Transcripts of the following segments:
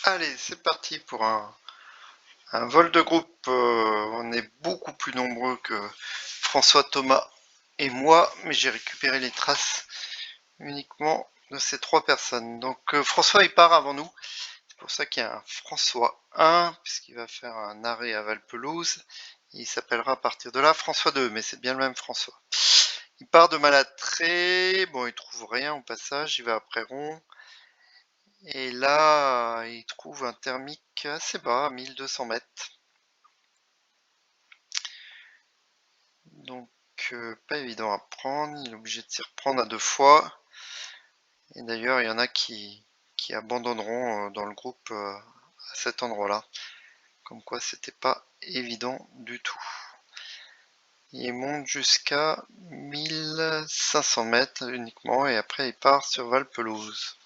Allez, c'est parti pour un vol de groupe. On est beaucoup plus nombreux que François, Thomas et moi, mais j'ai récupéré les traces uniquement de ces trois personnes. Donc François il part avant nous, c'est pour ça qu'il y a un François 1, puisqu'il va faire un arrêt à Valpelouse. Il s'appellera à partir de là François 2, mais c'est bien le même François. Il part de Malatré, bon il trouve rien au passage, il va à Préron. Et là, il trouve un thermique assez bas, à 1200 mètres. Donc, pas évident à prendre. Il est obligé de s'y reprendre à deux fois. Et d'ailleurs, il y en a qui abandonneront dans le groupe à cet endroit-là. Comme quoi, c'était pas évident du tout. Il monte jusqu'à 1500 mètres uniquement et après il part sur Valpelouse.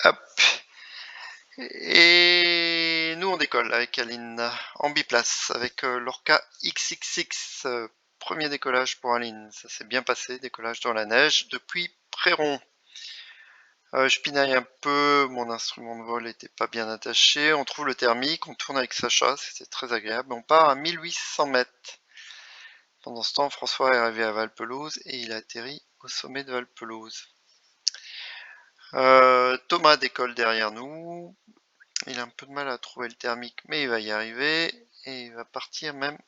Hop. Et nous on décolle avec Aline en biplace avec l'Orca XXX. Premier décollage pour Aline, ça s'est bien passé, décollage dans la neige depuis Préron. Je pinaille un peu, mon instrument de vol n'était pas bien attaché. On trouve le thermique, on tourne avec Sacha, c'était très agréable. On part à 1800 mètres. Pendant ce temps, François est arrivé à Valpelouse et il a atterri au sommet de Valpelouse. Thomas décolle derrière nous. Il a un peu de mal à trouver le thermique, mais il va y arriver et il va partir même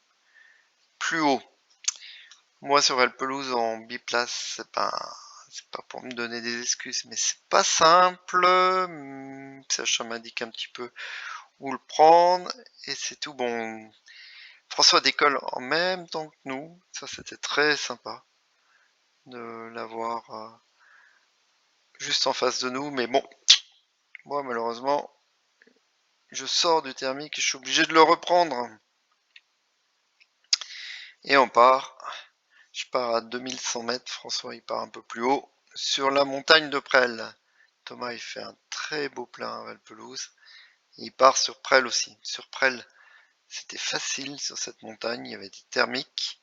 plus haut. Moi sur Valpelouse en biplace, c'est pas pour me donner des excuses, mais c'est pas simple. Sacha m'indique un petit peu où le prendre et c'est tout bon. François décolle en même temps que nous, ça c'était très sympa de l'avoir juste en face de nous, mais bon, moi malheureusement, je sors du thermique et je suis obligé de le reprendre. Et on part. Je pars à 2100 mètres, François il part un peu plus haut, sur la montagne de Presles. Thomas il fait un très beau plein à Valpelouse. Il part sur Presles aussi. Sur Presles, c'était facile sur cette montagne, il y avait des thermiques.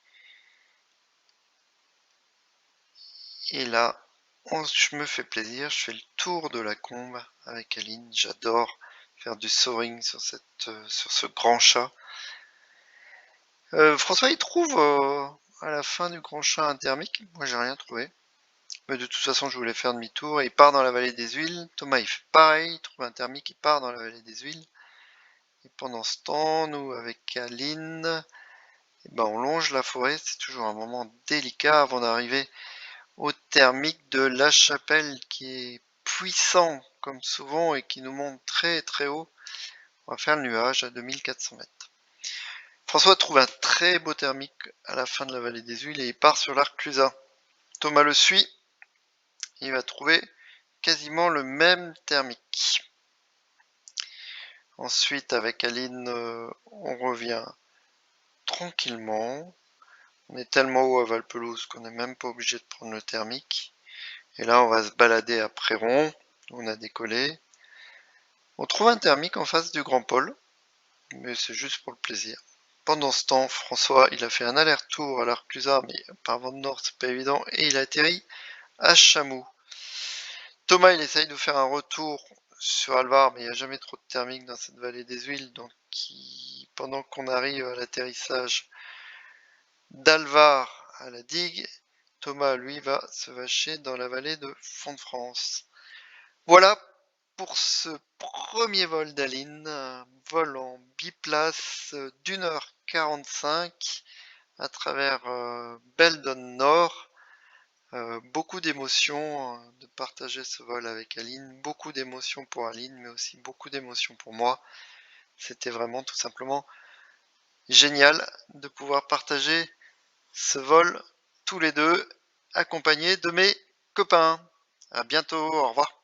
Et là, je me fais plaisir, je fais le tour de la combe avec Aline. J'adore faire du soaring sur ce grand chat. François il trouve à la fin du grand chat un thermique. Moi j'ai rien trouvé. Mais de toute façon, je voulais faire demi-tour et il part dans la vallée des huiles. Thomas, il fait pareil, il trouve un thermique, il part dans la vallée des huiles. Et pendant ce temps, nous, avec Aline, eh ben, on longe la forêt. C'est toujours un moment délicat avant d'arriver au thermique de La Chapelle qui est puissant, comme souvent, et qui nous monte très très haut. On va faire le nuage à 2400 mètres. François trouve un très beau thermique à la fin de la vallée des huiles et il part sur l'Arclusa. Thomas le suit. Il va trouver quasiment le même thermique. Ensuite, avec Aline, on revient tranquillement. On est tellement haut à Valpelouse qu'on n'est même pas obligé de prendre le thermique. Et là, on va se balader à Préron. On a décollé. On trouve un thermique en face du Grand Pôle, mais c'est juste pour le plaisir. Pendant ce temps, François, il a fait un aller-retour à l'Arclusa, mais par vent de nord, c'est pas évident, et il a atterri à Chamoux. Thomas, il essaye de faire un retour sur Alvar, mais il n'y a jamais trop de thermique dans cette vallée des huiles, donc pendant qu'on arrive à l'atterrissage d'Alvar à la digue, Thomas, lui, va se vacher dans la vallée de Font-de-France. Voilà pour ce premier vol d'Aline, un vol en biplace d'1h45 à travers Beldon Nord. Beaucoup d'émotions de partager ce vol avec Aline, beaucoup d'émotions pour Aline, mais aussi beaucoup d'émotions pour moi. C'était vraiment tout simplement génial de pouvoir partager ce vol tous les deux, accompagnés de mes copains. À bientôt, au revoir.